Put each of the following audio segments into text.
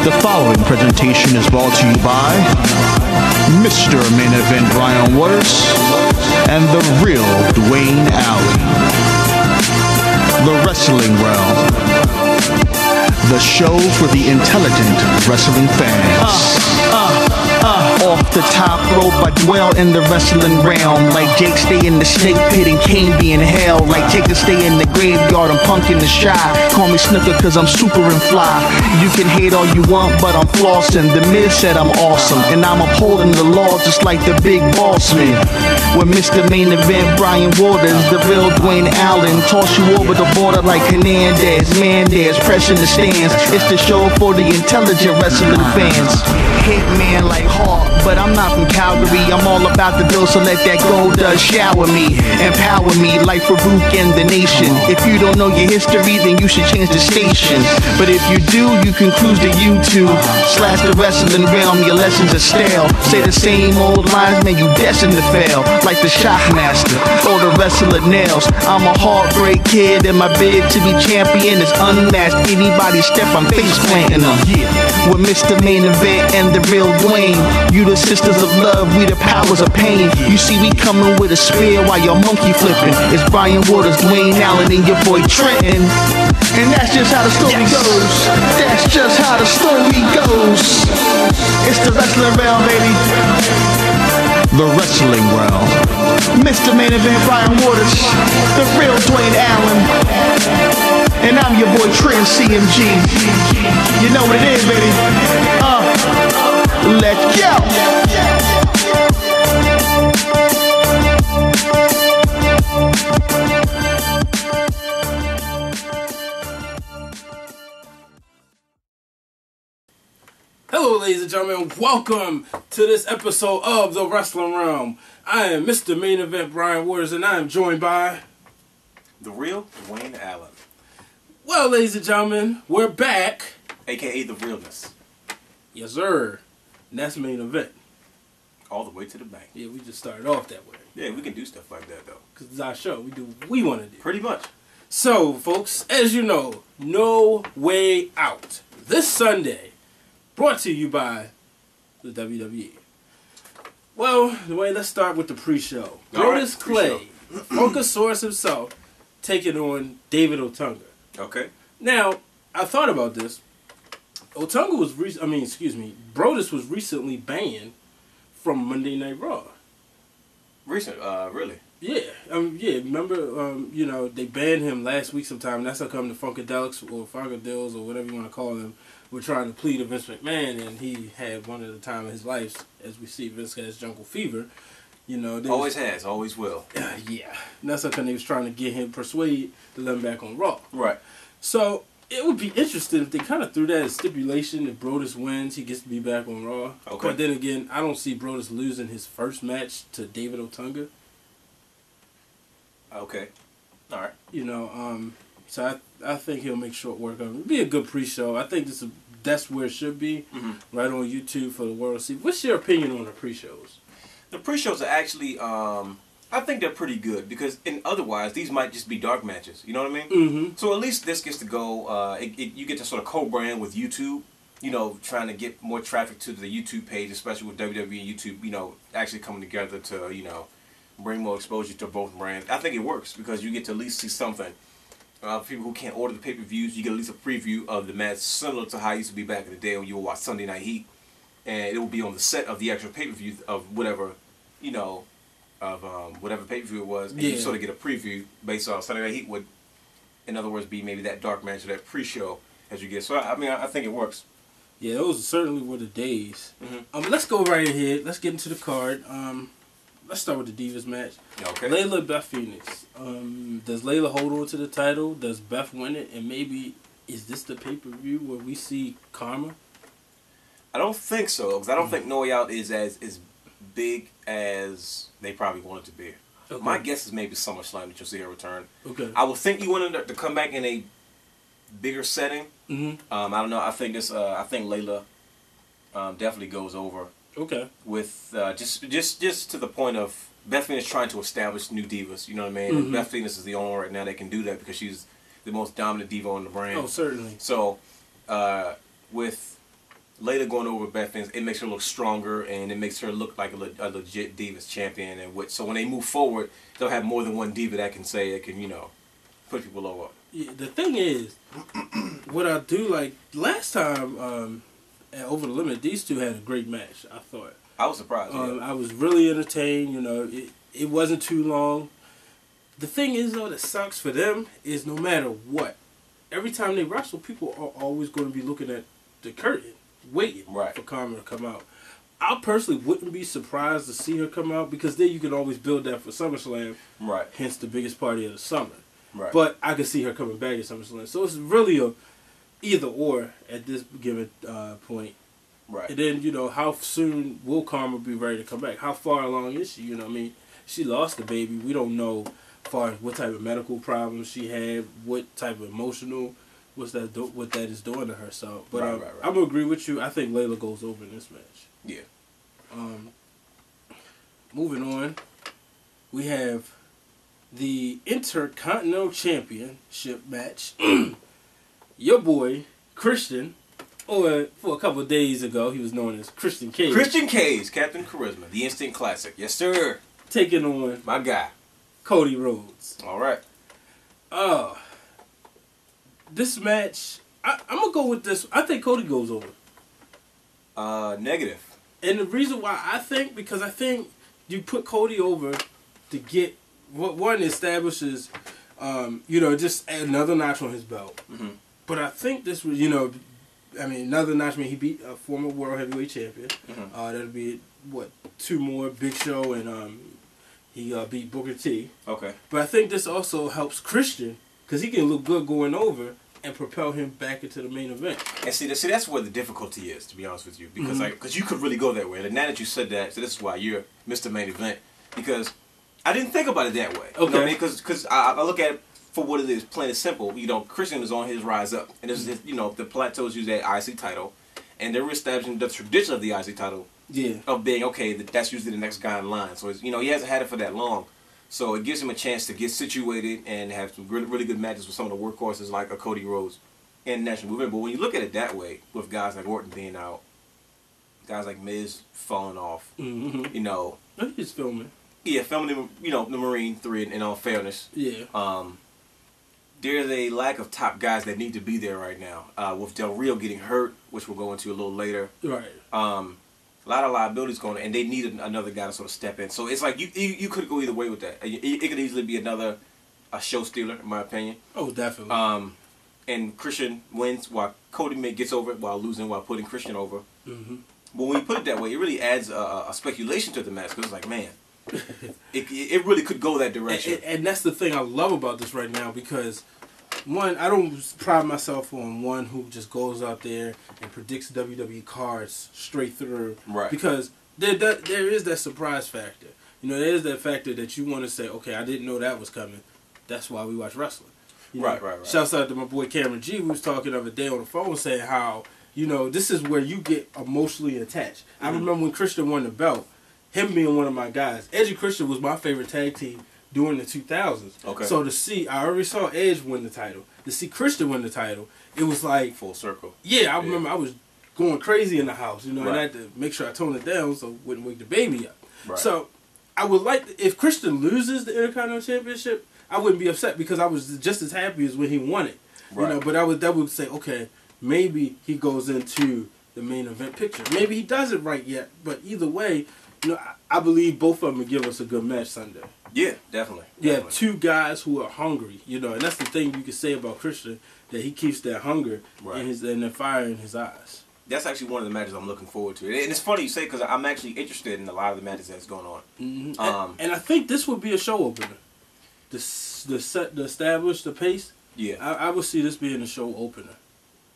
The following presentation is brought to you by Mr. Main Event Brian Waters and the real Dwayne Alley. The Wrestling Realm, the show for the intelligent wrestling fans. Off the top rope, I dwell in the wrestling realm. Like Jake stay in the snake pit and Kane be in hell. Like Jacob stay in the graveyard, I'm punk in the shy. Call me Snooker cause I'm super and fly. You can hate all you want, but I'm flossing. The Miz said I'm awesome, and I'm upholding the law just like the big boss man. With Mr. Main Event Brian Waters, the real Dwayne Allen. Toss you over the border like Hernandez, Mandez, pressing the stands. It's the show for the intelligent wrestling fans. Hitman like Hawk, but I'm not from Calgary. I'm all about the bill, so let that gold dust shower me, empower me like Farouk and the nation. If you don't know your history, then you should change the station. But if you do, you can cruise to YouTube / the wrestling realm. Your lessons are stale. Say the same old lines, man, you destined to fail. Like the Shockmaster or the wrestler Nails. I'm a heartbreak kid, and my bid to be champion is unmatched. Anybody step, I'm face planting them. With Mr. Main Event and the real Dwayne, you the sisters of love, we the powers of pain. You see we coming with a spear while you're monkey flipping. It's Brian Waters, Dwayne Allen, and your boy Trenton. And that's just how the story goes. That's just how the story goes. It's the wrestling realm, baby. The wrestling realm. Mr. Main Event Brian Waters, the real Dwayne Allen. And I'm your boy Trent CMG. You know what it is, baby. Let's go. Hello, ladies and gentlemen. Welcome to this episode of The Wrestling Realm. I am Mr. Main Event Brian Waters, and I am joined by the real Dwayne Allen. Well, ladies and gentlemen, we're back. AKA the realness. Yes, sir. And that's Main Event. All the way to the bank. Yeah, we just started off that way. Yeah, we can do stuff like that, though. Because it's our show. We do what we want to do. Pretty much. So, folks, as you know, No Way Out. This Sunday, brought to you by the WWE. Well, Dwayne, let's start with the pre-show. Brodus Clay, Funkasaurus himself, taking on David Otunga. Okay. Now, I thought about this. Otunga was, Brodus was recently banned from Monday Night Raw. Really? Yeah. Yeah, remember, they banned him last week sometime, and that's how come the Funkadelics, or Funkadills, or whatever you want to call them, were trying to plead to Vince McMahon, and he had one of the time of his life, as we see Vince has jungle fever. Always has, always will. Yeah. And that's how come they was trying to get him persuade to let him back on Raw. Right. So, it would be interesting if they kind of threw that as stipulation. If Brodus wins, he gets to be back on Raw. Okay. But then again, I don't see Brodus losing his first match to David Otunga. Okay. All right. So I think he'll make short work of it. It'll be a good pre-show. I think that's where it should be, right on YouTube for the world to see. What's your opinion on the pre-shows? The pre-shows are actually, I think they're pretty good because otherwise these might just be dark matches. You know what I mean? Mm-hmm. So at least this gets to go. You get to sort of co-brand with YouTube. Trying to get more traffic to the YouTube page, especially with WWE and YouTube. Actually coming together to bring more exposure to both brands. I think it works because you get to at least see something. People who can't order the pay-per-views, you get at least a preview of the match, similar to how it used to be back in the day when you would watch Sunday Night Heat, and it will be on the set of the actual pay-per-view of whatever, whatever pay-per-view it was, and you sort of get a preview based on Sunday Night Heat would, in other words, be maybe that dark match or that pre-show as you get. So I think it works. Yeah, those certainly were the days. Mm-hmm. Let's go right ahead. Let's get into the card. Let's start with the Divas match. Okay. Layla, Beth Phoenix. Does Layla hold on to the title? Does Beth win it? And maybe, is this the pay-per-view where we see Karma? I don't think so, because I don't think No Way Out is as big as they probably want it to be. Okay. My guess is maybe SummerSlam that you'll see her return. Okay. I would think you want her to come back in a bigger setting. I don't know. I think Layla definitely goes over. Okay. With just to the point of Beth Phoenix trying to establish new divas, you know what I mean? And Beth Phoenix is the only one right now that can do that because she's the most dominant diva on the brand. Oh, certainly. So, with Layla going over Beth Phoenix, it makes her look stronger, and it makes her look like a legit Divas champion. And so when they move forward, they'll have more than one diva that can push people over. Yeah, the thing is, what I do like last time at Over the Limit, these two had a great match. I thought. I was surprised. Yeah. I was really entertained. You know, it wasn't too long. The thing is, though, that sucks for them is no matter what, every time they wrestle, people are always going to be looking at the curtain, waiting for Karma to come out. I personally wouldn't be surprised to see her come out because then you can always build that for SummerSlam. Right. Hence the biggest party of the summer. Right. But I could see her coming back at SummerSlam. So it's really a either or at this given point. Right. And then, you know, how soon will Karma be ready to come back? How far along is she? You know what I mean? She lost the baby. We don't know as far as what type of medical problems she had, what type of emotional, what that is doing to her. So, but I'm going to agree with you. I think Layla goes over in this match. Yeah. Moving on, we have the Intercontinental Championship match. Your boy, Christian, or for a couple of days ago, he was known as Christian Cage. Christian Cage, Captain Charisma, the Instant Classic. Yes, sir. Taking on my guy, Cody Rhodes. All right. This match, I'm going to go with this. I think Cody goes over. Negative. And the reason why because I think you put Cody over to get, one establishes, you know, just another notch on his belt. Mm-hmm. But I think this was, you know, I mean, another notch. I mean, he beat a former World Heavyweight Champion. Mm-hmm. That'll be, two more, Big Show, and he beat Booker T. Okay. But I think this also helps Christian, because he can look good going over and propel him back into the main event. And see, that's where the difficulty is, to be honest with you. Because because you could really go that way. And now that you said that, so this is why you're Mr. Main Event. Because I didn't think about it that way. Okay. You know what I mean? Because I look at it for what it is, plain and simple. You know, Christian is on his rise up. And this is, you know, the plateaus use that IC title. And they're establishing the tradition of the IC title. Yeah. Of being, okay, that's usually the next guy in line. So, you know, he hasn't had it for that long. So it gives him a chance to get situated and have some really good matches with some of the workhorses like a Cody Rhodes and National Movement. But when you look at it that way, with guys like Orton being out, guys like Miz falling off, you know. He's filming. Yeah, filming, you know, the Marine 3 in all fairness. Yeah. There's a lack of top guys that need to be there right now. With Del Rio getting hurt, which we'll go into a little later. Right. A lot of liabilities going on, and they needed another guy to sort of step in. So it's like you could go either way with that. It could easily be a show stealer, in my opinion. Oh, definitely. And Christian wins while Cody gets over it while losing, while putting Christian over. Mm-hmm. But when you put it that way, it really adds a speculation to the match, because it's like, man, it really could go that direction. And that's the thing I love about this right now, because one, I don't pride myself on one who just goes out there and predicts WWE cards straight through. Right. Because there is that surprise factor. You know, there is that factor that you want to say, okay, I didn't know that was coming. That's why we watch wrestling. Right. Shouts out to my boy Cameron G, who was talking the other day on the phone saying how, you know, this is where you get emotionally attached. I remember when Christian won the belt, him being one of my guys. Edge and Christian was my favorite tag team during the 2000s. Okay. So to see, I already saw Edge win the title. To see Christian win the title, it was like full circle. Yeah, I remember I was going crazy in the house, you know, and I had to make sure I toned it down so it wouldn't wake the baby up. Right. So I would like, if Christian loses the Intercontinental Championship, I wouldn't be upset, because I was just as happy as when he won it. Right. You know, but that would say, okay, maybe he goes into the main event picture. Maybe he doesn't right yet, but either way, you know, I believe both of them will give us a good match Sunday. Yeah, definitely. Yeah, two guys who are hungry, you know, and that's the thing you can say about Christian, that he keeps that hunger and the fire in his eyes. That's actually one of the matches I'm looking forward to. And it's funny you say, because I'm actually interested in a lot of the matches that's going on. Mm-hmm. And I think this would be a show opener. The establish the pace. Yeah. I would see this being a show opener.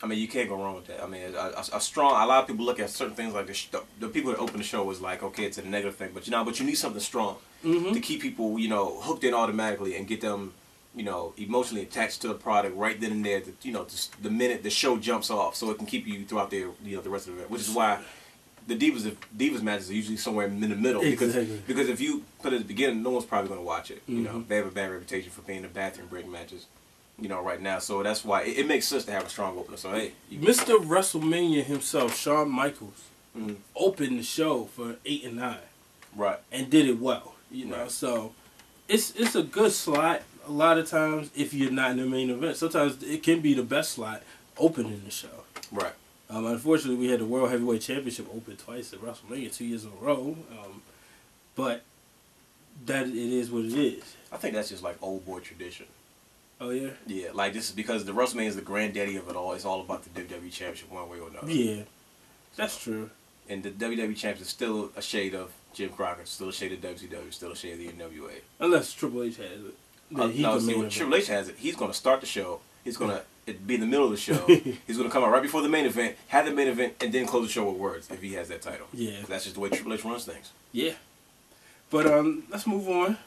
I mean, you can't go wrong with that. I mean, a lot of people look at certain things like the people that open the show is like, okay, it's a negative thing, but you need something strong to keep people, you know, hooked in automatically and get them, you know, emotionally attached to the product right then and there. You know, just the minute the show jumps off, so it can keep you throughout the rest of the event. Which is why the divas matches are usually somewhere in the middle, because if you put it at the beginning, no one's probably going to watch it. You know, they have a bad reputation for being the bathroom break matches. you know, right now. So that's why it makes sense to have a strong opener. So hey, Mr. WrestleMania himself, Shawn Michaels, opened the show for 8 and 9, right, and did it well. You know, so it's a good slot. A lot of times, if you're not in the main event, sometimes it can be the best slot opening the show. right. Unfortunately, we had the World Heavyweight Championship open twice at WrestleMania 2 years in a row. But that it is what it is. I think that's just like old boy tradition. Oh yeah. Yeah, like this is because the WrestleMania is the granddaddy of it all. It's all about the WWE Championship one way or another. Yeah, that's true. And the WWE Championship is still a shade of Jim Crockett, still a shade of WCW, still a shade of the NWA. Unless Triple H has it. No, see, when Triple H has it, he's going to start the show. He's going to be in the middle of the show. He's going to come out right before the main event, have the main event, and then close the show with words if he has that title. Yeah. That's just the way Triple H runs things. Yeah. But let's move on.